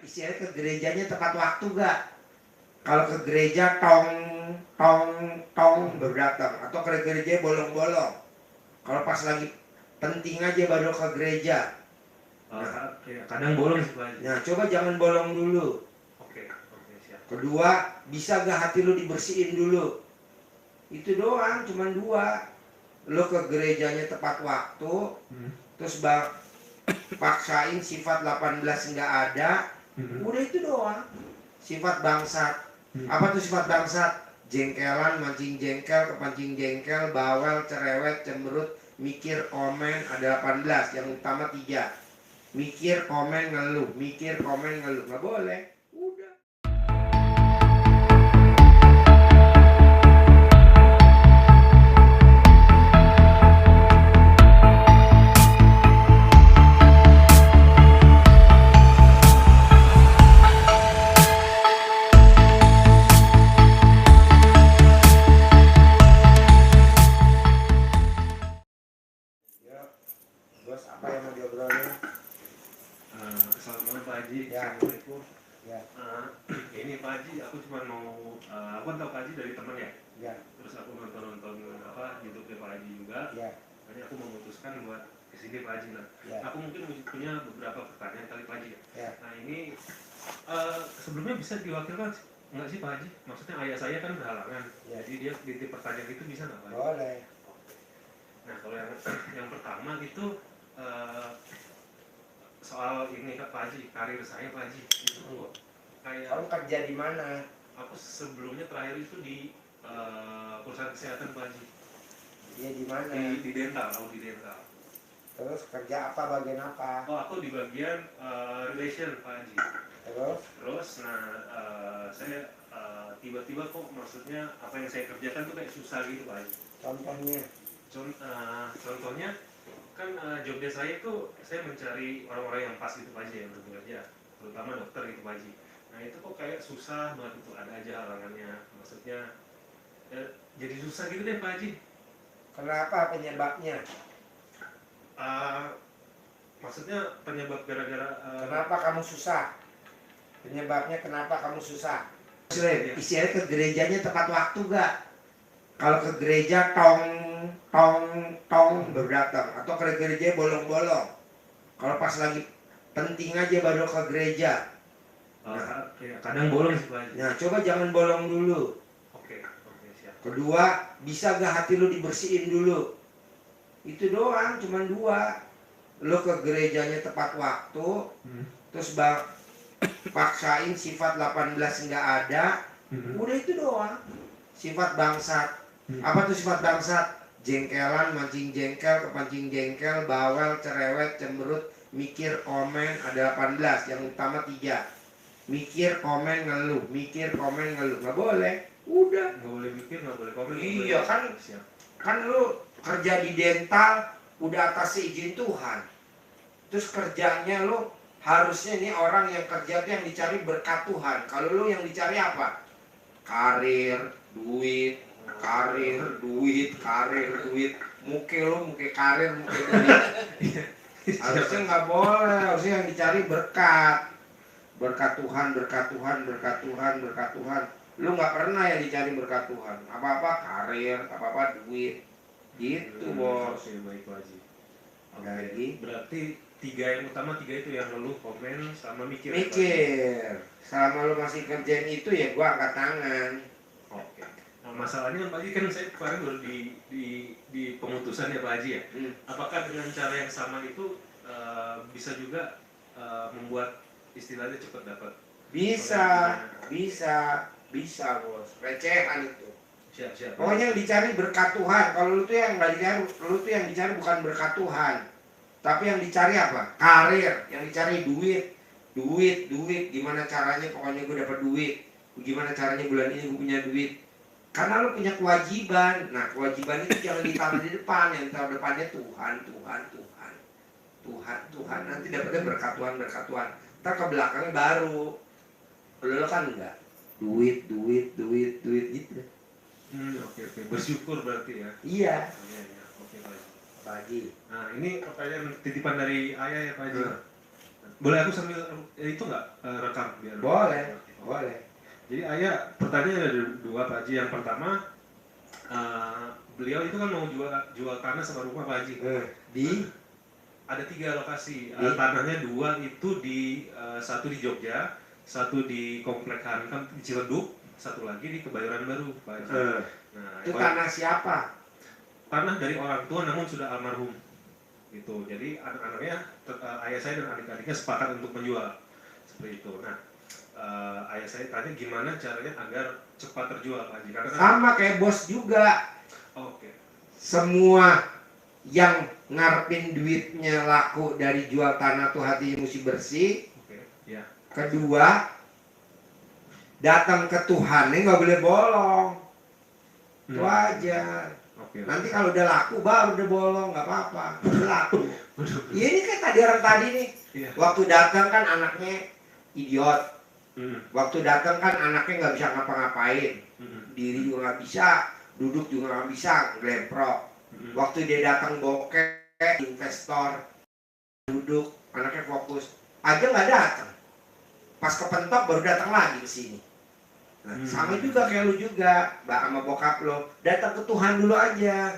Isinya ke gerejanya tepat waktu gak? Kalau ke gereja tong baru datang, atau ke gereja bolong-bolong. Kalau pas lagi penting aja baru ke gereja. Nah, kadang bolong sih Pak. Nah, coba jangan bolong dulu. Oke, siap. Kedua, bisa gak hati lu dibersihin dulu? Itu doang, cuman dua. Lu ke gerejanya tepat waktu, terus paksain sifat 18 nggak ada, udah itu doang. Sifat bangsat. Apa tuh sifat bangsat? Jengkelan, mancing jengkel, kepancing jengkel, bawel, cerewet, cemberut, mikir, komen, ada 18. Yang utama 3. Mikir, komen, ngeluh. Mikir, komen, ngeluh. Nggak boleh. Udah. Bos, apa yang mau diobrolin? Selamat malam Pak Haji. Ya. Assalamualaikum. Ya. Ini Pak Haji, aku cuma mau, aku kan tahu Pak Haji dari teman ya. Ya. Terus aku nonton YouTube Pak Haji juga. Ya. Makanya aku memutuskan buat kesini Pak Haji. Nah, Ya. aku mungkin punya beberapa pertanyaan kali Pak Haji ya. Ya. Nah ini sebelumnya bisa diwakilkan nggak sih Pak Haji? Maksudnya ayah saya kan berhalangan. Ya. Jadi dia di pertanyaan itu bisa nggak Pak Haji? Boleh. Nah kalau yang pertama itu soal ini Pak Haji, karir saya Pak Haji itu kayak Kamu kerja di mana? aku sebelumnya terakhir itu di perusahaan kesehatan Pak Haji. Iya, di mana? Di dental, di dental. Terus kerja apa, bagian apa? Oh aku di bagian relation Pak Haji. Terus Saya tiba-tiba kok maksudnya apa yang saya kerjakan tuh kayak susah gitu Pak Haji. contohnya? Contohnya kan job desk saya itu saya mencari orang-orang yang pas gitu Pak Haji yang bekerja, terutama dokter gitu Pak Haji. Nah itu kok kayak susah banget itu, ada aja halangannya, maksudnya jadi susah gitu deh Pak Haji. Kenapa penyebabnya? Maksudnya penyebab gara-gara Kenapa kamu susah? Penyebabnya kenapa kamu susah? Isinya ke gerejanya tepat waktu gak? Kalau ke gereja tong baru datang, atau ke gereja bolong-bolong. Kalau pas lagi penting aja baru ke gereja. kadang bolong sih Pak Haji. Nah, coba jangan bolong dulu. Oke, siap. Kedua, bisa gak hati lu dibersihin dulu? Itu doang, cuman dua. Lu ke gerejanya tepat waktu, terus paksain sifat 18 nggak ada, udah itu doang. Sifat bangsat. Apa tuh sifat bangsat? Jengkelan, mancing jengkel, kepancing jengkel, bawel, cerewet, cemberut, mikir, komen, ada 18. Yang utama 3. Mikir, komen, ngeluh. Mikir, komen, ngeluh. Nggak boleh. Udah. Nggak boleh mikir, nggak boleh komen. Iya kan. Siap. Kan lu kerja di dental udah atas izin Tuhan. Terus kerjanya lu harusnya nih orang yang kerja tuh yang dicari berkat Tuhan. Kalau lu yang dicari apa? Karir, duit, karir, duit, karir, duit. Muke lu, muke karir, muke duit. Harusnya nggak boleh. Harusnya yang dicari berkat. Berkat Tuhan, berkat Tuhan, berkat Tuhan, berkat Tuhan. Lu nggak pernah yang dicari berkat Tuhan. Apa-apa karir, apa-apa duit. Gitu bos. Oke, baik Pak Haji. Lagi. Berarti yang utama tiga itu yang ngeluh, komen, sama mikir. Mikir. Selama lu masih kerjain itu ya gua angkat tangan. Oke. Nah masalahnya Pak Haji kan saya kemarin baru di pemutusan ya Pak Haji ya. Apakah dengan cara yang sama itu bisa juga membuat istilahnya cepat dapat? Bisa bos. Recehan itu. Siap. Pokoknya yang dicari berkat Tuhan. Kalau lu tuh yang nggak dicari, lu tuh yang dicari bukan berkat Tuhan. Tapi yang dicari apa? Karir. Yang dicari duit. Gimana caranya pokoknya gue dapat duit. Gimana caranya bulan ini gue punya duit. Karena lu punya kewajiban. Nah kewajiban itu jangan ditaruh di depan. Yang ditaruh depannya Tuhan. Nanti dapetnya berkat Tuhan. Ntar ke belakangnya baru. Lu kan enggak. Duit gitu. Oke. Bersyukur berarti ya. Iya. Oke Pak Haji. Pagi. Nah ini pertanyaan titipan dari ayah ya Pak Haji. Boleh aku sambil itu nggak rekam biar Boleh, boleh. Jadi ayah pertanyaan ada dua Pak Haji. Yang pertama, beliau itu kan mau jual tanah sama rumah Pak Haji. Di Ada 3 lokasi. Di? Tanahnya 2 itu di satu di Jogja, satu di Komplek Hankam di Ciledug, satu lagi di Kebayoran Baru Pak Haji. Nah, itu tanah siapa? tanah dari orang tua namun sudah almarhum. Gitu. Jadi anak-anaknya, ayah saya dan adik-adiknya sepakat untuk menjual seperti itu. Nah, ayah saya tanya gimana caranya agar cepat terjual Pak Haji. Karena Sama kayak bos juga. Oke. Semua yang ngarepin duitnya laku dari jual tanah tuh hatinya mesti bersih. Oke. Ya. Kedua, datang ke Tuhan nggak boleh bolong. Itu aja. Oke. Nanti kalau udah laku baru udah bolong, nggak apa-apa. Udah laku. Ya ini kayak tadi orang tadi nih. Iya. Waktu datang kan anaknya idiot. Waktu datang kan anaknya nggak bisa ngapa-ngapain. Diri juga nggak bisa, duduk juga nggak bisa, ngelemprok. Waktu dia datang bokeh, investor, duduk, anaknya fokus, aja nggak datang. Pas kepentok baru datang lagi ke sini. Nah, sama juga kayak lu juga, sama bokap lo, datang ke Tuhan dulu aja.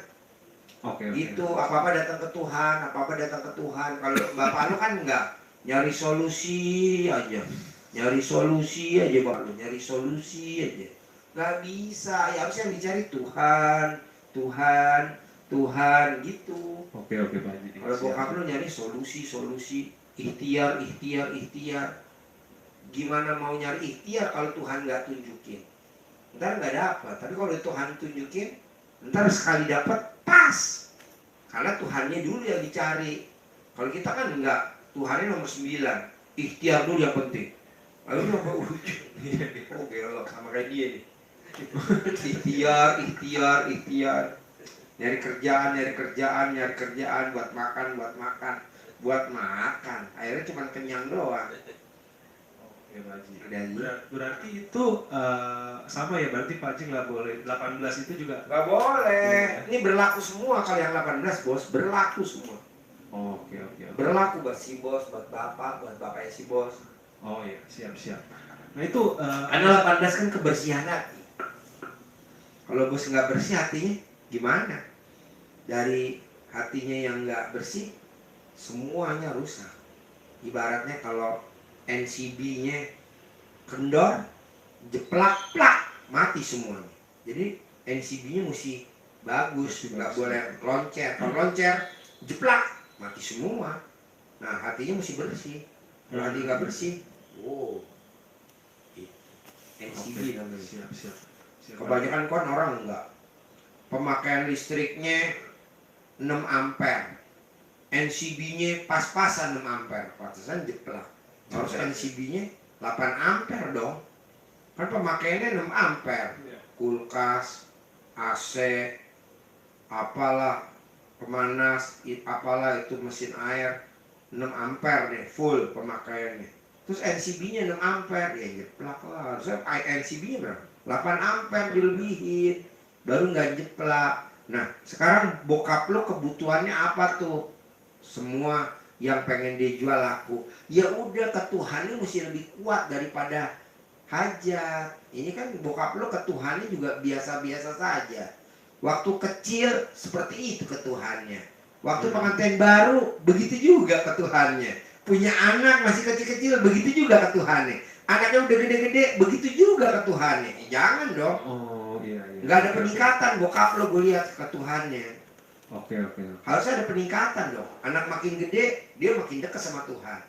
Oke. Gitu, apa-apa datang ke Tuhan, apa-apa datang ke Tuhan. Kalau bapak lu kan enggak, nyari solusi aja. Nyari solusi aja bapak lu, nyari solusi aja. Nggak bisa, ya harusnya yang dicari Tuhan, Tuhan, Tuhan gitu. Oke Pak Haji. Kalau bokap lu nyari solusi, ikhtiar. Gimana mau nyari ikhtiar kalau Tuhan nggak tunjukin? Ntar nggak dapat. Tapi kalau Tuhan tunjukin, ntar sekali dapat pas. Karena Tuhannya dulu yang dicari. Kalau kita kan enggak, Tuhannya nomor 9. Ikhtiar dulu yang penting. Lalu nomor ujung. Oh belok sama kayak dia nih. Ikhtiar. Nyari kerjaan, buat makan. Akhirnya cuma kenyang doang. Oke Pak Haji. Berarti itu sama ya, berarti Pak Haji nggak boleh 18 itu juga? Nggak boleh. Ini berlaku semua kalau yang 18 bos, berlaku semua. Oke. Berlaku buat si bos, buat bapaknya si bos. Oh ya, siap. Nah itu Karena 18 kan kebersihan hati. Kalau bos nggak bersih hatinya gimana? Dari hatinya yang nggak bersih, semuanya rusak. Ibaratnya kalau NCB-nya kendor, jeplak-plak, mati semuanya. Jadi NCB-nya mesti bagus, nggak boleh loncer. Kalau loncer, jeplak, mati semua. Nah hatinya mesti bersih. Kalau hati nggak bersih, NCB namanya. Siap. Kebanyakan kan orang enggak. Pemakaian listriknya 6 ampere. NCB-nya pas-pasan 6 ampere. Pantesan jeplak. Harus NCB-nya 8 ampere dong. Kan pemakaiannya 6 ampere. Kulkas, AC, apalah, pemanas, apalah itu mesin air 6 ampere deh, full pemakaiannya. Terus NCB-nya 6 ampere, ya jeplak lah. Harusnya NCB-nya berapa? 8 ampere dilebihin, baru nggak jeplak. Nah, sekarang bokap lo kebutuhannya apa tuh? Semua yang pengen dia jual laku. Ya udah, ke Tuhannya mesti lebih kuat daripada hajat. Ini kan bokap lo ke Tuhannya juga biasa-biasa saja. Waktu kecil seperti itu ke Tuhannya. Waktu pengantin baru begitu juga ke Tuhannya. Punya anak masih kecil-kecil begitu juga ke Tuhannya. Anaknya udah gede-gede begitu juga ke Tuhannya. Jangan dong. Oh iya. Nggak ada peningkatan bokap lo gue lihat ke Tuhannya. Oke. Harusnya ada peningkatan dong. Anak makin gede dia makin dekat sama Tuhan.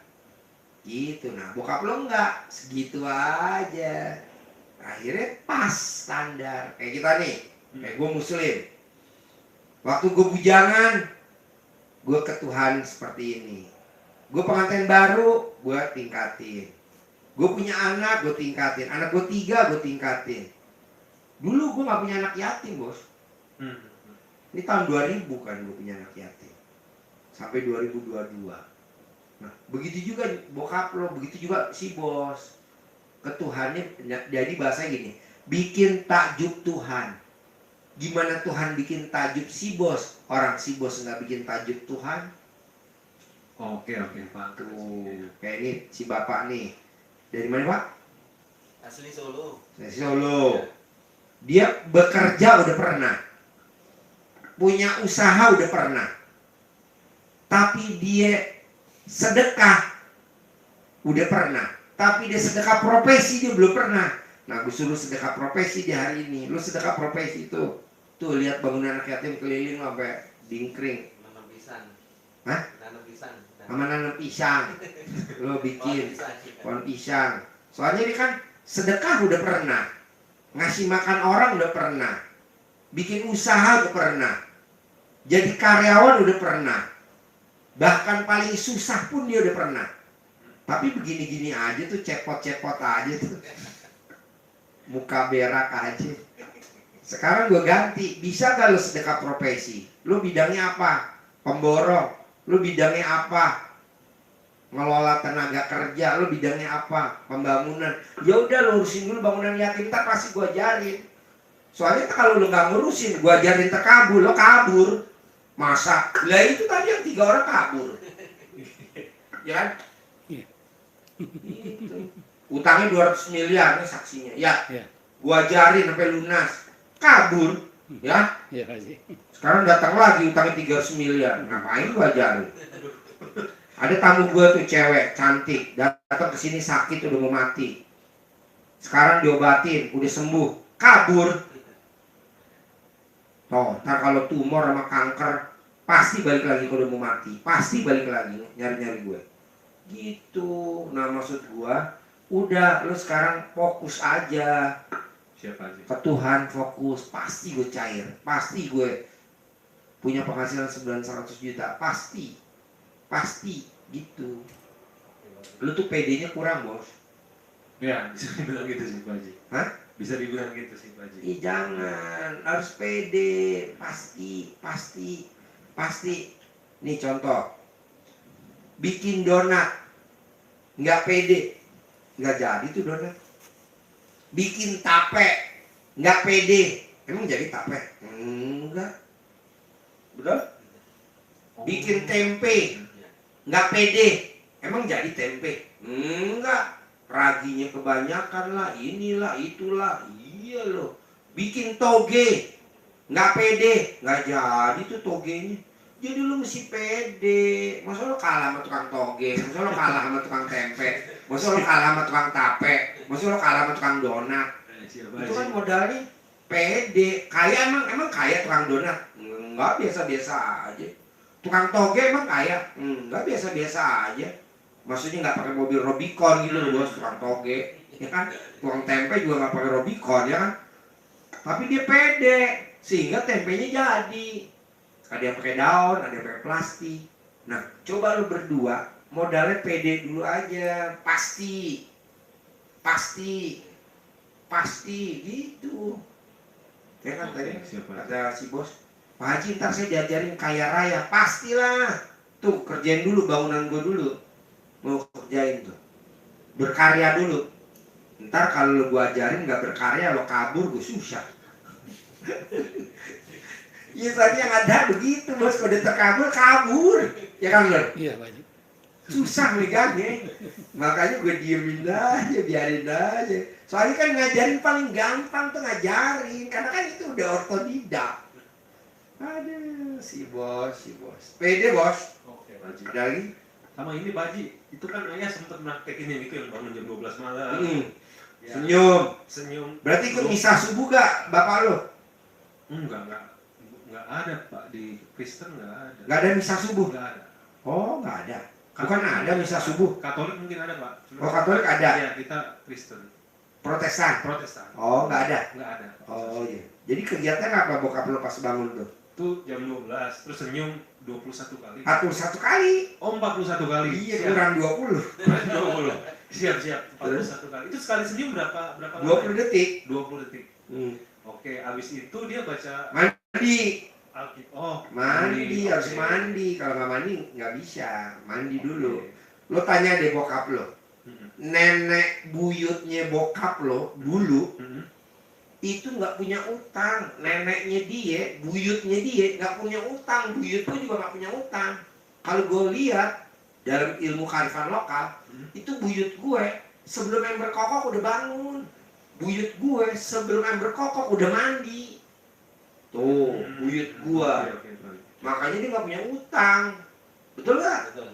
Gitu. Nah bokap lo enggak, segitu aja. Akhirnya pas standar. Kayak kita nih, kayak gue muslim. Waktu gue bujangan, gue ke Tuhan seperti ini. Gue pengantin baru, gue tingkatin. Gue punya anak, gue tingkatin. Anak gue 3, gue tingkatin. Dulu gue gak punya anak yatim bos. Ini tahun 2000 kan gue punya anak yatim. Sampai 2022. Nah begitu juga bokap lo, begitu juga si bos. Ke Tuhannya, jadi bahasa gini, bikin takjub Tuhan. Gimana Tuhan bikin takjub si bos? Orang si bos nggak bikin takjub Tuhan. Oke, Pak. Tuh, kayak ini si bapak nih. Dari mana Pak? Asli Solo. Dari Solo. Dia bekerja udah pernah. Punya usaha udah pernah. Tapi dia sedekah udah pernah. Tapi dia sedekah profesi dia belum pernah. Nah, gue suruh sedekah profesi di hari ini. Lu sedekah profesi itu. Tuh lihat bangunan anak yatim keliling sampai dingkring. Nanam pisang. Hah? Nanam pisang. Sama nanam pisang. Lo bikin pohon pisang. Soalnya ini kan sedekah udah pernah. Ngasih makan orang udah pernah. Bikin usaha udah pernah. Jadi karyawan udah pernah. Bahkan paling susah pun dia udah pernah. Tapi begini-gini aja tuh, cepot-cepot aja tuh. Muka berak aja. Sekarang gue ganti. Bisa gak lo sedekah profesi? Lo bidangnya apa? Pemborong. Lo bidangnya apa? Ngelola tenaga kerja. Lo bidangnya apa? Pembangunan. Ya udah lo urusin dulu bangunan yatim, ntar pasti gue ajarin. Soalnya kalau lo gak ngurusin, gue ajarin terkabul, lo kabur. Masa? Lah itu tadi yang 3 orang kabur. Ya kan? Gitu. Utangnya 200 miliar nih saksinya. Ya. Iya. Gua ajarin sampai lunas. Kabur. Ya. Iya Pak Haji. Sekarang datang lagi utangnya 300 miliar. Ngapain gua ajarin? Ada tamu gua tuh cewek cantik, datang ke sini sakit udah mau mati. Sekarang diobatin, udah sembuh. Kabur. Toh, ntar kalau tumor sama kanker pasti balik lagi kalau udah mau mati. Pasti balik lagi nyari-nyari gue. Gitu. Nah, maksud gua udah lo sekarang fokus aja Siapa aja? ke Tuhan, fokus, pasti gue cair, pasti gue punya penghasilan sebulan 100 juta, pasti gitu. Lo tuh PD-nya kurang bos. Ya, bisa dibilang gitu sih Pak Haji. Hah? Bisa dibilang gitu sih Pak Haji. Ih jangan, harus pede, pasti. Nih contoh, bikin donat, nggak pede, nggak jadi tuh donat. Bikin tape, nggak pede, emang jadi tape? Enggak, betul? Bikin tempe, nggak pede, emang jadi tempe? Enggak, raginya kebanyakan lah, inilah, itulah, iya loh. Bikin toge, nggak pede, nggak jadi tuh togenya. Jadi lu mesti pede. Masa lu kalah sama tukang toge, masa lu kalah sama tukang tempe, masa lu kalah sama tukang tape, masa lu kalah sama tukang donat. Siapa Itu kan Haji? modalnya pede. Kaya emang kaya tukang donat? Enggak, biasa-biasa aja. Tukang toge emang kaya? Enggak, biasa-biasa aja. Maksudnya nggak pakai mobil Robicon gitu loh bos, tukang toge, ya kan? Tukang tempe juga nggak pakai Robicon, ya kan? Tapi dia pede, sehingga tempenya jadi. Ada yang pakai daun, ada yang pakai plastik. Nah, coba lu berdua modalnya pede dulu aja, pasti gitu. Ya kan tadi Siapa? kata si bos, Pak Haji ntar saya diajarin kaya raya, pastilah. Tuh kerjain dulu bangunan gue dulu, mau kerjain tuh, berkarya dulu. Ntar kalau gue ajarin nggak berkarya, lo kabur gue susah. Ya tadi yang ada begitu bos, kalau dia terkabur kabur, ya kan Lur? Iya Pak Haji. Susah megangnya, makanya gue diemin aja, biarin aja. Soalnya kan ngajarin paling gampang tuh ngajarin, karena kan itu udah otodidak. Aduh, si bos. Pede bos. Oke Pak Haji. Ada lagi? Sama ini Pak Haji, itu kan ayah sempat praktekin yang itu yang bangun jam 12 malam. Ya, Senyum. Senyum. Berarti ikut misa subuh gak bapak lo? Enggak ada Pak, di Kristen enggak ada. Gak ada misa subuh? Enggak ada. Oh gak ada. Bukan ada misa subuh. Katolik mungkin ada Pak. Oh Katolik ada. Iya, kita Kristen. Protestan. Protestan. Oh gak ada. Enggak ada. Oh iya. Jadi kegiatan apa bokap lo pas bangun tuh? Itu jam 12, terus senyum 21 kali. Atur 1 kali. Oh, 41 kali. Iya Siap. kurang 20. 20. Siap. 41 kali. Itu sekali senyum berapa lama? 20 detik. 20 detik. Hmm. Oke, abis itu dia baca Mandi. Alkitab. Oh, Mandi, harus Oke. mandi. Kalau nggak mandi nggak bisa. Mandi dulu. Oke. Lo tanya deh bokap lo. Mm-mm. Nenek buyutnya bokap lo dulu Mm-mm. itu nggak punya utang. Neneknya dia, buyutnya dia nggak punya utang. Buyut gue juga nggak punya utang. Kalau gue lihat dalam ilmu kearifan lokal, itu buyut gue sebelum ember kokok udah bangun. Buyut gue sebelum ember kokok udah mandi. Tuh, buyut gue. Oke, Bang. Makanya dia nggak punya utang. Betul nggak? Betul.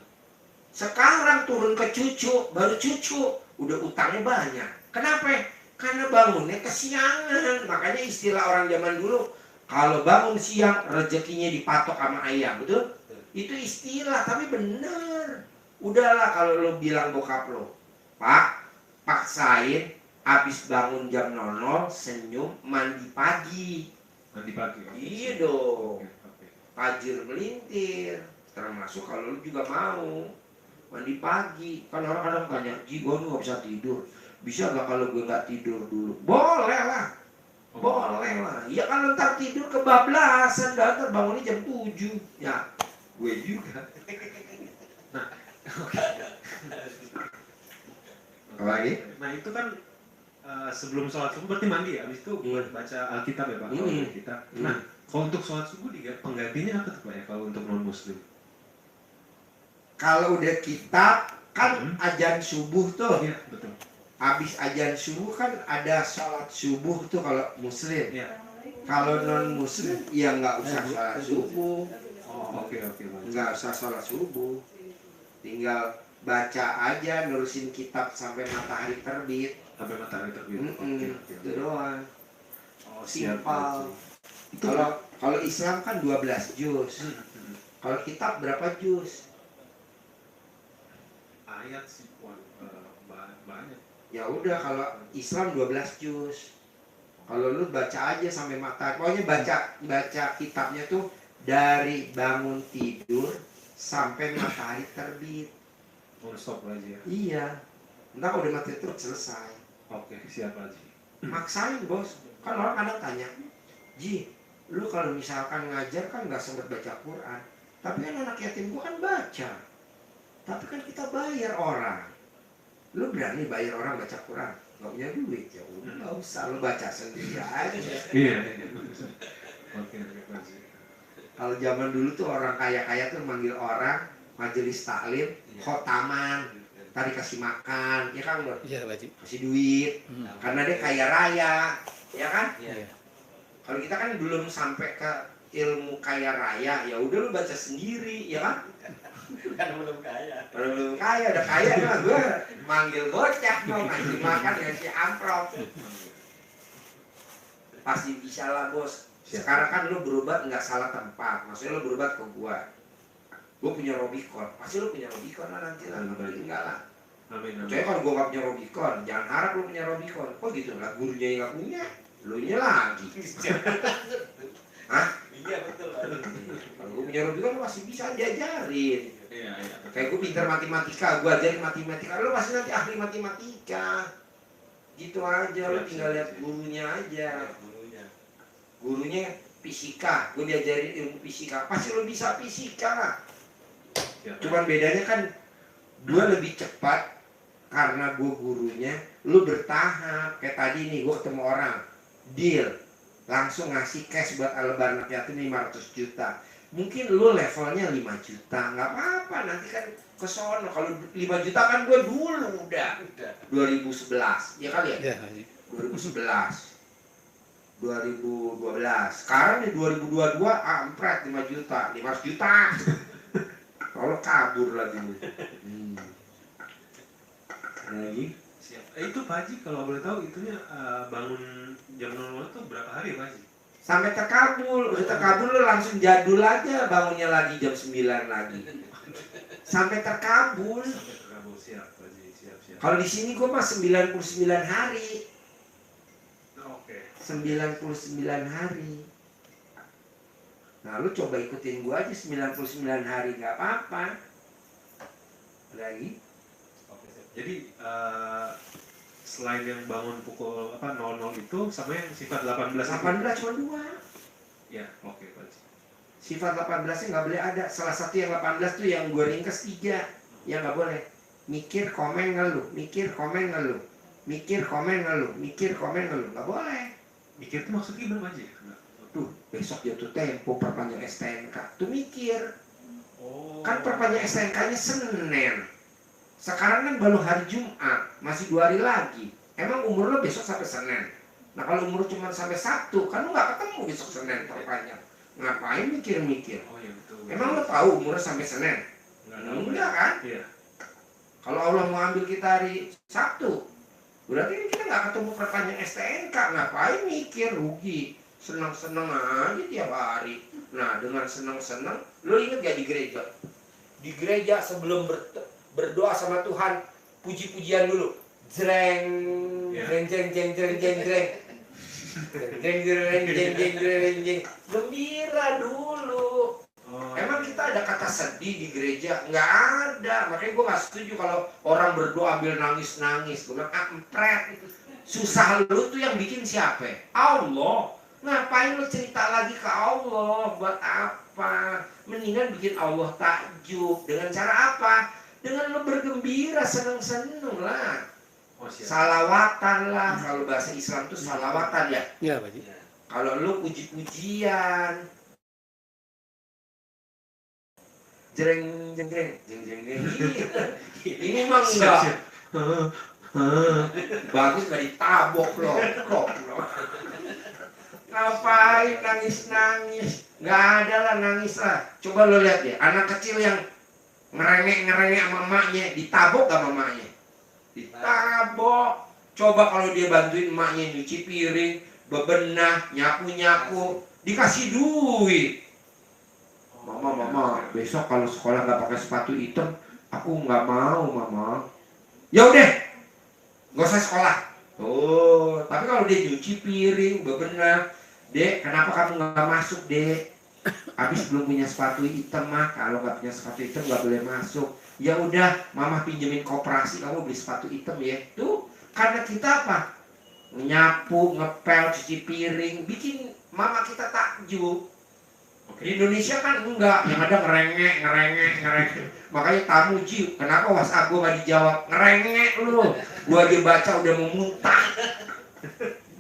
Sekarang turun ke cucu, baru cucu udah utangnya banyak. Kenapa? Karena bangunnya kesiangan. Makanya istilah orang zaman dulu, kalau bangun siang rezekinya dipatok sama ayam, betul? Itu istilah, tapi bener. Udahlah kalau lo bilang bokap lo, Pak, paksain habis bangun jam 00 senyum mandi pagi. Mandi pagi. Iya dong. Oke. Fajir melintir. Termasuk kalau lu juga mau mandi pagi. Kan orang kadang tanya, Ji, gue nggak bisa tidur. Bisa gak kalau gue nggak tidur dulu? Boleh lah. Boleh lah. Ya kalau ntar tidur kebablasan, ntar bangunnya jam 7. Ya, gue juga. Apa lagi? Nah itu kan sebelum sholat subuh berarti mandi ya, habis itu buat baca Alkitab ya Pak, kalau Alkitab. Nah kalau untuk sholat subuh penggantinya apa tuh Pak ya kalau untuk non muslim? Kalau udah kitab kan azan subuh tuh. Iya betul. Habis azan subuh kan ada sholat subuh tuh kalau muslim. Iya. Kalau non muslim ya nggak usah sholat subuh. Oh oke Bang. Nggak usah sholat subuh. Tinggal baca aja, nurusin kitab sampai matahari terbit. Sampai matahari terbit. Itu doang. Oh Simpel. Itu Kalau Islam kan 12 juz. Kalau kitab berapa juz? ayat sih banyak. Ya udah, kalau Islam 12 juz. Kalau lu baca aja sampai matahari. Pokoknya baca kitabnya tuh dari bangun tidur sampai matahari terbit. Non-stop aja ya. Iya. Entah kalau udah matahari terbit selesai. Oke, siap Haji. Maksain bos. Kan orang kadang tanya, Ji, lu kalau misalkan ngajar kan nggak sempat baca Quran. Tapi kan anak yatim gua kan baca. Tapi kan kita bayar orang. Lu berani bayar orang baca Quran? Nggak punya duit, ya udah nggak usah, lu baca sendiri aja. Iya. Oke Haji. Kalau zaman dulu tuh orang kaya-kaya tuh manggil orang majelis taklim, khotaman, tadi kasih makan, ya kan? Iya, Pak Haji. Kasih duit, karena dia kaya raya, ya kan? Iya. Kalau kita kan belum sampai ke ilmu kaya raya, ya udah lu baca sendiri, ya kan? Kan belum kaya. Kalau belum kaya, udah kaya mah gue manggil bocah mau ngasih makan ngasih amplop. Pasti bisa lah bos. Sekarang kan lu berobat nggak salah tempat, maksudnya lu berobat ke gua. Gua punya Robicon, pasti lu punya Robicon lah nanti lah, enggak lah. Amin. Soalnya kalau gua nggak punya Robicon, jangan harap lu punya Robicon. Kok gitu lah, gurunya yang nggak punya, lu nya lagi. Hah? Iya betul. Kalau gua punya Robicon lu masih bisa diajarin. Iya. Kayak gue pintar matematika, gue ajarin matematika, lu pasti nanti ahli matematika. Gitu aja, lu tinggal lihat gurunya aja. Gurunya fisika, gue diajarin ilmu fisika, pasti lu bisa fisika lah. Cuman bedanya kan gue lebih cepat karena gue gurunya, lu bertahap. Kayak tadi nih, gue ketemu orang, deal, langsung ngasih cash buat Lebaran anak yatim 500 juta. Mungkin lu levelnya 5 juta, nggak apa-apa, nanti kan kesono. Kalau 5 juta kan gue dulu udah 2011, ya kali ya? Iya, Haji. 2011 2012, sekarang di 2022 ampret 5 juta 500 juta. Kalau kabur lagi nih. Lagi. Siap. Itu Pak Haji kalau boleh tahu itunya bangun jam 00 itu berapa hari Pak Haji? Sampai terkabul, udah terkabul lu langsung jadul aja, bangunnya lagi jam 9 lagi. Sampai terkabul. Siap Pak Haji, siap. Kalau di sini gua mah 99 hari. Oke. 99 hari. Nah lu coba ikutin gua aja 99 hari, nggak apa-apa. Lagi. Jadi selain yang bangun pukul 00 itu sama yang sifat 18 cuma 2. Ya, oke Pak Haji. Sifat 18-nya nggak boleh ada. Salah satu yang 18 tuh yang gue ringkas 3. Ya nggak boleh. Mikir, komen, ngeluh. Mikir, komen, ngeluh. Mikir, komen, ngeluh. Mikir, komen, ngeluh. Nggak boleh. Mikir itu maksudnya gimana Pak Haji? Tuh, besok jatuh tempo perpanjang STNK. Tuh mikir. Oh. Kan perpanjang STNK-nya Senin. Sekarang kan baru hari Jumat, masih 2 hari lagi. Emang umur lo besok sampai Senin. Nah kalau umur cuma sampai Sabtu, kan lo nggak ketemu besok Senin perpanjang. Ngapain mikir-mikir? Oh iya betul. Emang lo tahu umurnya sampai Senin? Enggak kan? Iya. Kalau Allah mau ambil kita hari Sabtu, berarti kita nggak ketemu perpanjang STNK. Ngapain mikir, rugi. Senang-senang aja tiap hari. Nah dengan senang-senang, lo inget gak di gereja? Di gereja sebelum berdoa sama Tuhan, puji-pujian dulu. Jreng, jreng, jreng, jreng, jreng, jreng, jreng. Jreng, jreng, jreng, jreng, jreng, jreng. Gembira dulu. Oh, Emang kita ada kata sedih di gereja? Nggak ada. Makanya gue nggak setuju kalau orang berdoa ambil nangis-nangis. Gue bilang, empret. Susah lu tuh yang bikin siapa? Allah. Ngapain lu cerita lagi ke Allah? Buat apa? Mendingan bikin Allah takjub. Dengan cara apa? Dengan lu bergembira, seneng-seneng lah. Oh, siap. Salawatan lah. Kalau bahasa Islam tuh salawatan ya. Iya, Pak Ji. Kalau lu puji-pujian. Jreng jreng jreng jreng jreng jreng. Ini mah enggak. Bagus gak ditabok loh. Ngapain nangis-nangis? Nggak ada lah nangis lah. Coba lo lihat ya, anak kecil yang ngerengek sama emaknya, ditabok gak sama emaknya? Ditabok. Coba kalau dia bantuin emaknya nyuci piring, bebenah, nyapu-nyapu, dikasih duit. Mama, besok kalau sekolah nggak pakai sepatu hitam, aku nggak mau, Mama. Ya udah, nggak usah sekolah. Oh, tapi kalau dia nyuci piring, bebenah, Dek, kenapa kamu nggak masuk, Dek? Habis belum punya sepatu hitam, mah. Kalau nggak punya sepatu hitam nggak boleh masuk. Ya udah, Mama pinjemin koperasi, kamu beli sepatu hitam ya. Tuh, karena kita apa? Nyapu, ngepel, cuci piring, bikin Mama kita takjub. Di Indonesia kan enggak, yang ada ngerengek. Makanya tamu Ji, kenapa WhatsApp gue gak dijawab? Ngerengek lu, gue aja baca udah mau muntah.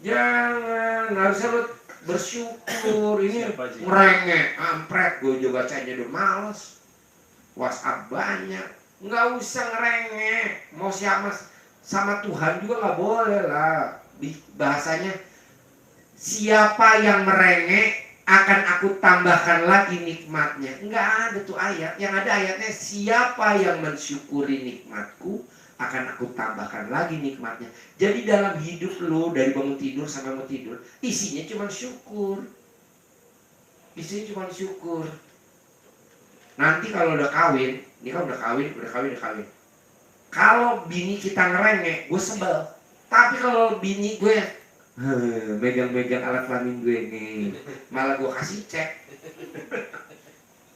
Jangan, harusnya lu bersyukur. Ini ngerengek, ampret, gue juga bacanya udah males. WhatsApp banyak, nggak usah ngerengek. Mau sama Tuhan juga nggak boleh lah. Bahasanya, siapa yang merengek akan aku tambahkan lagi nikmatnya. Enggak ada tuh ayat. Yang ada ayatnya, siapa yang mensyukuri nikmatku akan aku tambahkan lagi nikmatnya. Jadi dalam hidup lo, dari bangun tidur sampai mau tidur, isinya cuma syukur. Isinya cuma syukur. Nanti kalau udah kawin, ini kan udah kawin. Kalau bini kita ngerengek, gue sebel. Tapi kalau bini gue megang-megang alat kelamin gue nih, malah gue kasih cek.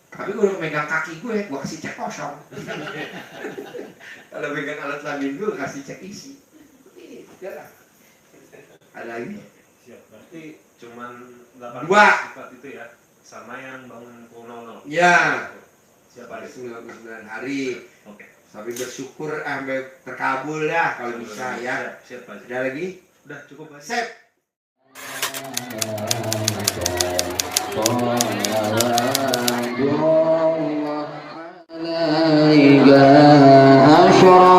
Tapi gue megang kaki gue kasih cek kosong. Kalau megang alat kelamin gue kasih cek isi. Udah lah. Ada lagi? Siap. Berarti cuman 8 Dua. sifat itu ya, sama yang bangun pukul 00. Ya. Siapa itu? 99 hari. Oke. Sampai bersyukur sampai terkabul dah kalau bisa ya. Siap Pak Ji. Ada lagi? Udah cukup Pak Ji. Sep. عليك أشرف